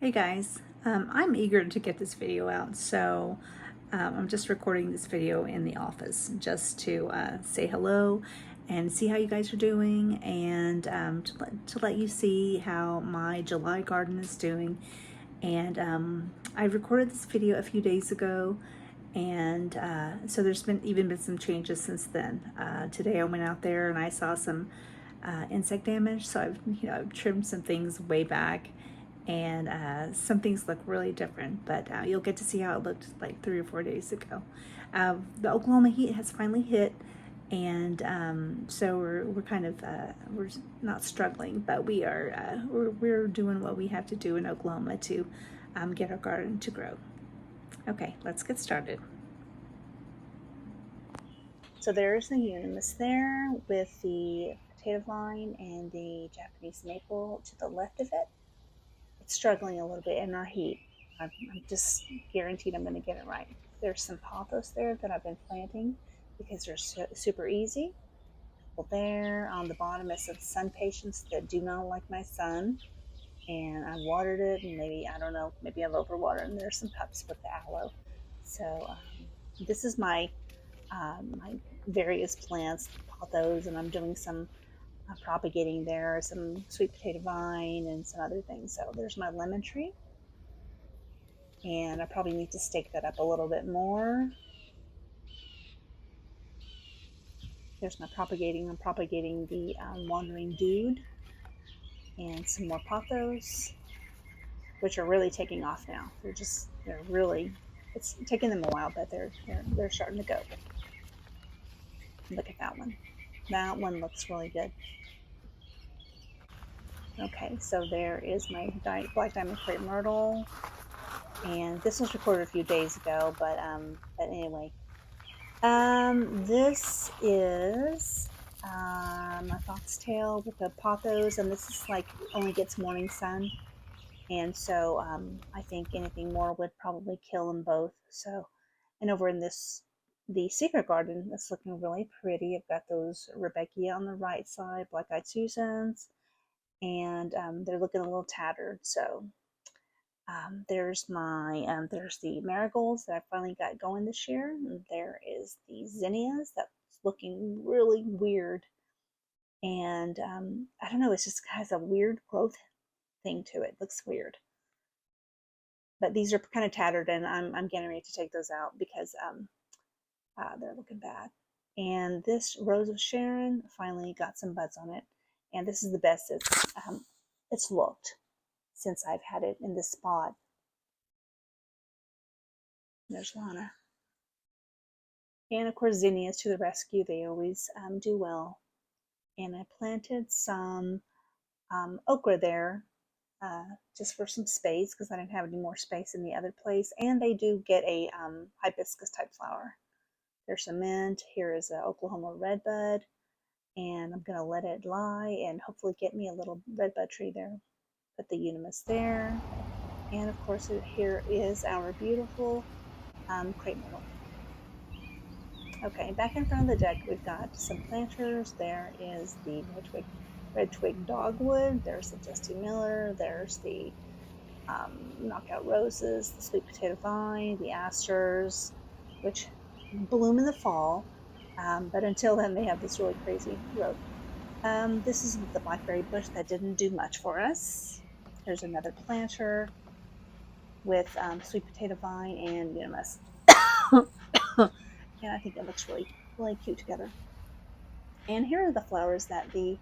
Hey guys, I'm eager to get this video out, so I'm just recording this video in the office just to say hello and see how you guys are doing, and to let you see how my July garden is doing. And I recorded this video a few days ago, and so there's been some changes since then. Today I went out there and I saw some insect damage, so I've trimmed some things way back, and some things look really different, but you'll get to see how it looked like 3 or 4 days ago. The Oklahoma heat has finally hit, and so we're kind of we're not struggling, but we're doing what we have to do in Oklahoma to get our garden to grow. Okay, let's get started. So there's the Unimus there with the potato vine and the Japanese maple to the left of it. It's struggling a little bit in our heat. I'm just guaranteed I'm going to get it right. There's some pothos there that I've been planting because they're super easy. Well, there on the bottom is some sun patients that do not like my sun, and I watered it, and maybe, I don't know, maybe I've overwatered, and there's some pups with the aloe. So this is my various plants, pothos, and I'm doing some propagating there, some sweet potato vine and some other things. So there's my lemon tree, and I probably need to stake that up a little bit more. There's my propagating. I'm propagating the wandering dude and some more pothos, which are really taking off now. They're really, it's taking them a while, but they're starting to go. Look at that one. That one looks really good. Okay, so there is my black diamond crape myrtle, and this was recorded a few days ago, but anyway, this is my foxtail with the pothos, and this is like only gets morning sun, and so I think anything more would probably kill them both. So, and over in the secret garden, it's looking really pretty. I've got those Rebecca on the right side, black-eyed Susans, and they're looking a little tattered. So there's the marigolds that I finally got going this year. And there is the zinnias that's looking really weird, and I don't know, it just has a weird growth thing to it. Looks weird, but these are kind of tattered, and I'm getting ready to take those out because they're looking bad. And this Rose of Sharon finally got some buds on it, and this is the best it's looked since I've had it in this spot. There's Lana. And of course, zinnias to the rescue. They always do well. And I planted some okra there just for some space because I didn't have any more space in the other place. And they do get a hibiscus type flower. There's some mint. Here is an Oklahoma redbud. And I'm going to let it lie and hopefully get me a little redbud tree there. Put the Unimus there. And of course, here is our beautiful crepe myrtle. Okay, back in front of the deck, we've got some planters. There is the red twig dogwood. There's the Dusty Miller. There's the knockout roses, the sweet potato vine, the asters, which bloom in the fall. But until then, they have this really crazy growth. This is the blackberry bush that didn't do much for us. There's another planter with sweet potato vine and Unimus. And I think it looks really, really cute together. And here are the flowers that the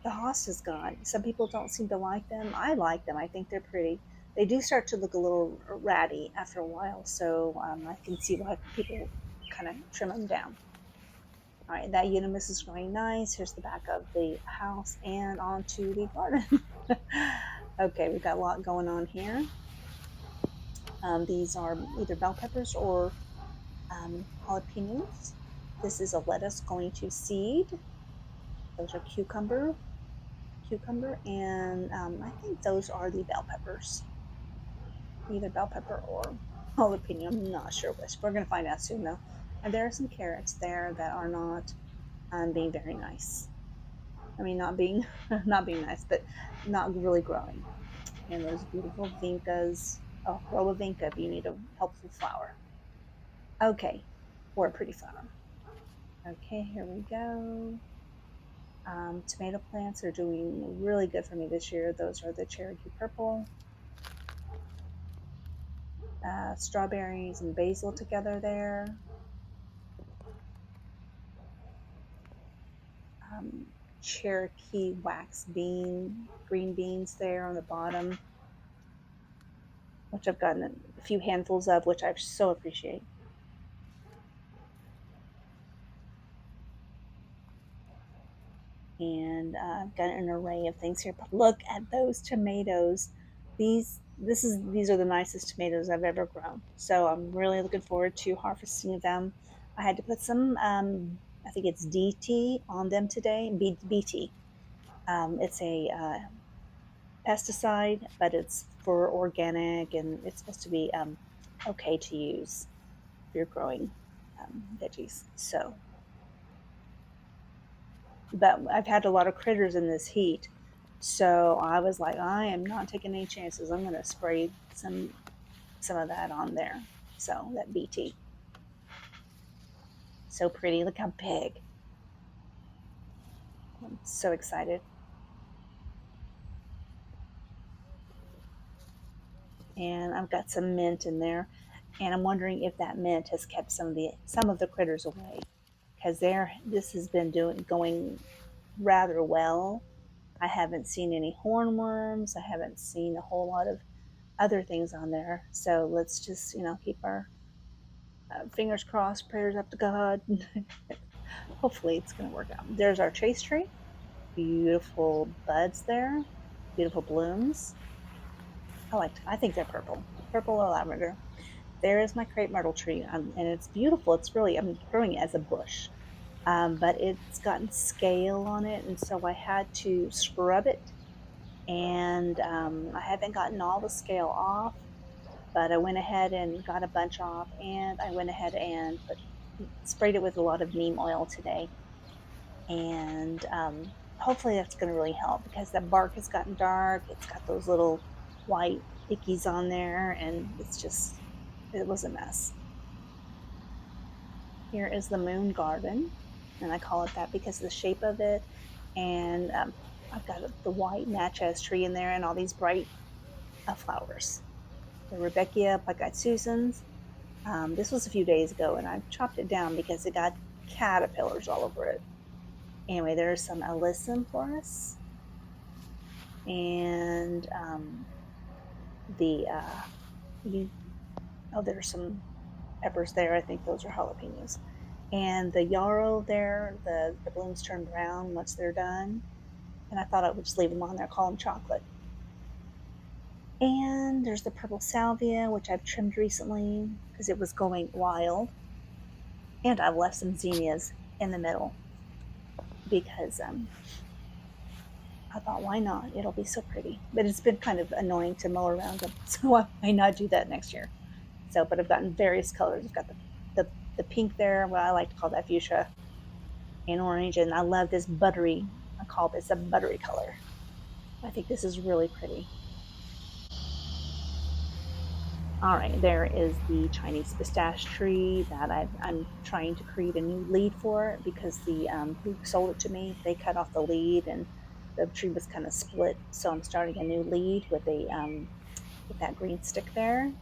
host has got. Some people don't seem to like them. I like them. I think they're pretty. They do start to look a little ratty after a while, so I can see why people kind of trim them down. All right, that Unimus is growing nice. Here's the back of the house and onto the garden. Okay, we've got a lot going on here. These are either bell peppers or jalapenos. This is a lettuce going to seed. Those are cucumber, and I think those are the bell peppers. Either bell pepper or jalapeno. I'm not sure which. We're going to find out soon, though. And there are some carrots there that are not being very nice. I mean, not being nice, but not really growing. And those beautiful vincas. Oh, grow a vinca if you need a helpful flower. Okay, or a pretty flower. Okay, here we go. Tomato plants are doing really good for me this year. Those are the Cherokee Purple. Strawberries and basil together there. Cherokee wax green beans there on the bottom, which I've gotten a few handfuls of, which I so appreciate. And I've got an array of things here. But look at those tomatoes. These are the nicest tomatoes I've ever grown. So I'm really looking forward to harvesting them. I had to put some, I think it's DT on them today. BT. It's a pesticide, but it's for organic, and it's supposed to be okay to use if you're growing veggies. So, but I've had a lot of critters in this heat, so I was like, I am not taking any chances. I'm going to spray some of that on there. So that BT, so pretty. Look how big. I'm so excited. And I've got some mint in there, and I'm wondering if that mint has kept some of the critters away, because this has been going rather well. I haven't seen any hornworms. I haven't seen a whole lot of other things on there. So let's just, keep our fingers crossed, prayers up to God. Hopefully it's going to work out. There's our chase tree. Beautiful buds there. Beautiful blooms. I think they're purple or lavender. There is my crepe myrtle tree, and it's beautiful. I'm growing it as a bush. But it's gotten scale on it, and so I had to scrub it, and I haven't gotten all the scale off, but I went ahead and got a bunch off, and I went ahead and sprayed it with a lot of neem oil today, and hopefully that's going to really help, because the bark has gotten dark. It's got those little white ickies on there, and it was a mess. Here is the moon garden, and I call it that because of the shape of it. And I've got the white Natchez tree in there, and all these bright flowers. The Rebecca, Black-eyed Susans. This was a few days ago, and I chopped it down because it got caterpillars all over it. Anyway, there's some alyssum for us, and there's some peppers there. I think those are jalapenos. And the yarrow there, the blooms turn brown once they're done. And I thought I would just leave them on there, call them chocolate. And there's the purple salvia, which I've trimmed recently because it was going wild. And I've left some zinnias in the middle because I thought, why not? It'll be so pretty. But it's been kind of annoying to mow around them, so I may not do that next year. So, but I've gotten various colors. I've got the pink there, what I like to call that fuchsia, and orange, and I love this buttery. I call this a buttery color. I think this is really pretty. All right, there is the Chinese pistache tree that I'm trying to create a new lead for, because who sold it to me, they cut off the lead and the tree was kind of split. So I'm starting a new lead with that green stick there.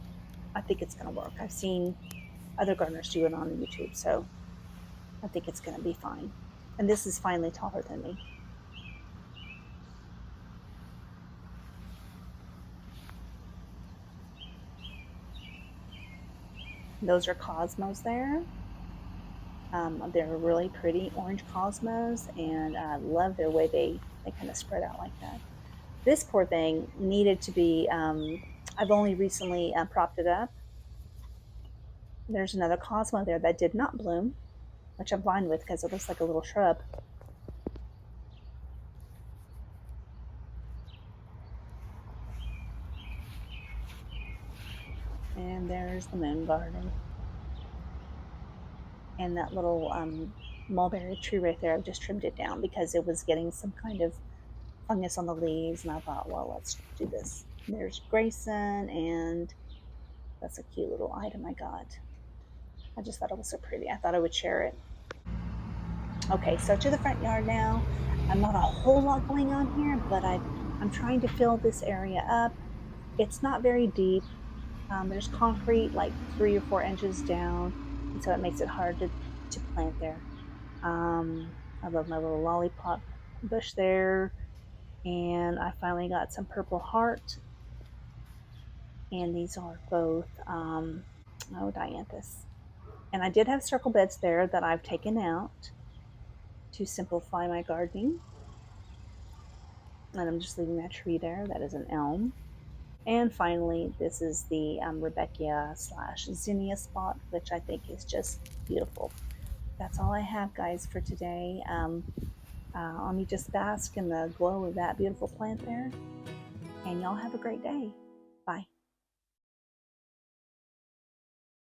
I think it's going to work. I've seen other gardeners do it on YouTube, so I think it's going to be fine. And this is finally taller than me. Those are cosmos there. They're really pretty orange cosmos, and I love the way they kind of spread out like that. This poor thing needed to be, I've only recently propped it up. There's another cosmo there that did not bloom, which I'm fine with because it looks like a little shrub. And there's the moon garden. And that little mulberry tree right there, I've just trimmed it down because it was getting some kind of fungus on the leaves, and I thought, well, let's do this. There's Grayson, and that's a cute little item I got. I just thought it was so pretty. I thought I would share it. Okay, so to the front yard now. I'm not a whole lot going on here, but I'm trying to fill this area up. It's not very deep. There's concrete like 3 or 4 inches down, and so it makes it hard to plant there. I love my little lollipop bush there, and I finally got some purple heart, and these are both dianthus. And I did have circle beds there that I've taken out to simplify my gardening, and I'm just leaving that tree there. That is an elm. And finally, this is the Rebecca slash zinnia spot, which I think is just beautiful. That's all I have, guys, for today. Let me just bask in the glow of that beautiful plant there. And y'all have a great day. Bye.